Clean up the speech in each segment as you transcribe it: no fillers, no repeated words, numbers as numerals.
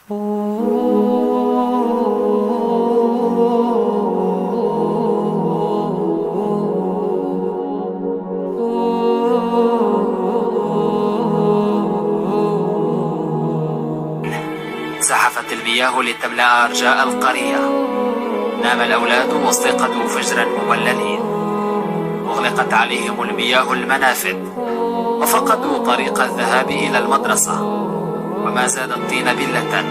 زحفت المياه لتملأ أرجاء القرية. نام الأولاد واستيقظوا فجرا مبللين. أغلقت عليهم المياه المنافذ وفقدوا طريق الذهاب إلى المدرسة، وما زاد الطين بلة.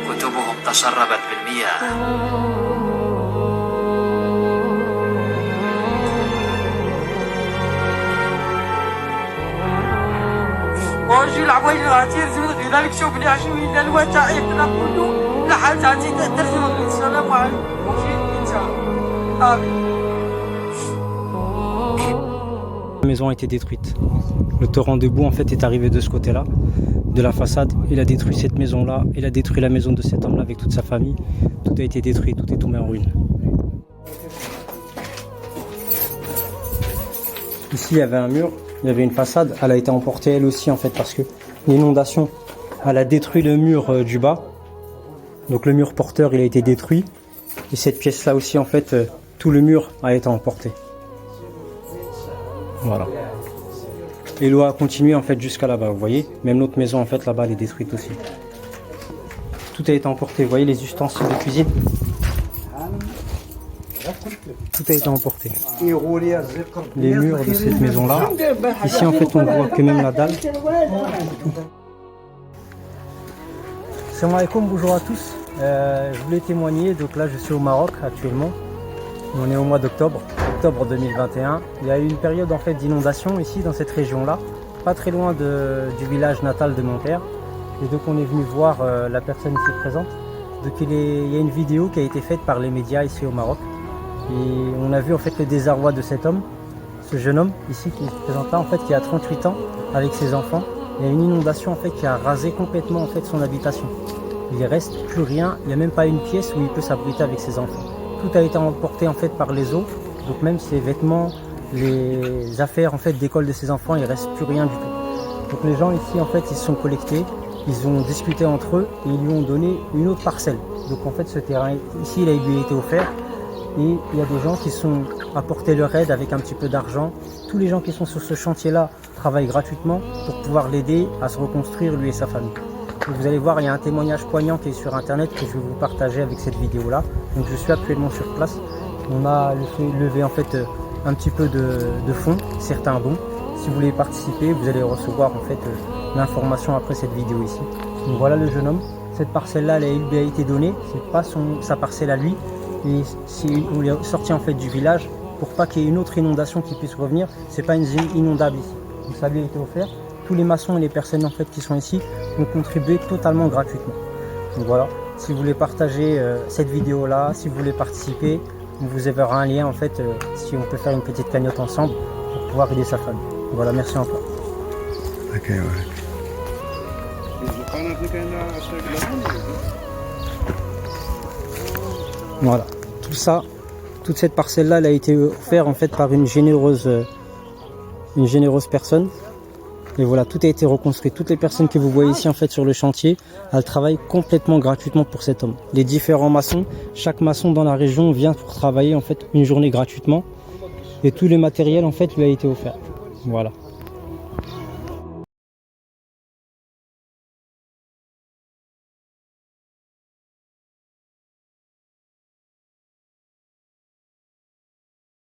كتبهم تشربت بالمياه. واجي العوايج غاتي زيد غير لك شوف لي عشان وين الواتع يقدر كله لحال تاعتي ترجم السلام عليكم انت امين. La maison a été détruite. Le torrent de boue en fait est arrivé de ce côté-là, de la façade. Il a détruit cette maison-là, il a détruit la maison de cet homme-là avec toute sa famille. Tout a été détruit, tout est tombé en ruine. Ici il y avait un mur, il y avait une façade, elle a été emportée elle aussi en fait parce que l'inondation, elle a détruit le mur du bas. Donc le mur porteur il a été détruit. Et cette pièce-là aussi en fait, tout le mur a été emporté. Voilà. Et l'eau a continué en fait jusqu'à là-bas, vous voyez. Même notre maison en fait là-bas elle est détruite aussi. Tout a été emporté, vous voyez les ustensiles de cuisine. Tout a été emporté. Les murs de cette maison-là. Ici en fait on voit que même la dalle. Salam alaikum, bonjour à tous. Je voulais témoigner, donc là je suis au Maroc actuellement. On est au mois d'octobre, octobre 2021. Il y a eu une période en fait d'inondation ici dans cette région-là, pas très loin du village natal de mon père. Et donc on est venu voir la personne ici présente. Donc il y a une vidéo qui a été faite par les médias ici au Maroc. Et on a vu en fait le désarroi de cet homme, ce jeune homme ici qui se présente là en fait, qui a 38 ans avec ses enfants. Il y a une inondation en fait qui a rasé complètement en fait son habitation. Il ne reste plus rien, il n'y a même pas une pièce où il peut s'abriter avec ses enfants. Tout a été emporté en fait par les eaux, donc même ses vêtements, les affaires en fait d'école de ses enfants, il ne reste plus rien du tout. Donc les gens ici en fait ils se sont collectés, ils ont discuté entre eux et ils lui ont donné une autre parcelle. Donc en fait ce terrain ici il a lui été offert et il y a des gens qui sont apporté leur aide avec un petit peu d'argent. Tous les gens qui sont sur ce chantier là travaillent gratuitement pour pouvoir l'aider à se reconstruire lui et sa famille. Donc vous allez voir, il y a un témoignage poignant qui est sur internet que je vais vous partager avec cette vidéo là. Donc je suis actuellement sur place. On a levé en fait un petit peu de fonds, certains dons. Si vous voulez participer, vous allez recevoir en fait l'information après cette vidéo ici. Donc voilà le jeune homme. Cette parcelle là, elle lui a été donnée. C'est pas sa parcelle à lui. Et on est sorti en fait du village pour pas qu'il y ait une autre inondation qui puisse revenir. C'est pas une zone inondable ici. Donc ça lui a été offert. Tous les maçons et les personnes en fait qui sont ici ont contribué totalement gratuitement. Donc voilà, si vous voulez partager cette vidéo là, si vous voulez participer, on vous enverra un lien en fait si on peut faire une petite cagnotte ensemble pour pouvoir aider sa famille. Donc voilà, merci encore. Ok, ouais. Voilà, tout ça, toute cette parcelle là, elle a été offerte en fait par une généreuse personne. Et voilà, tout a été reconstruit. Toutes les personnes que vous voyez ici en fait sur le chantier, elles travaillent complètement gratuitement pour cet homme. Les différents maçons, chaque maçon dans la région vient pour travailler en fait une journée gratuitement. Et tout le matériel en fait lui a été offert. Voilà.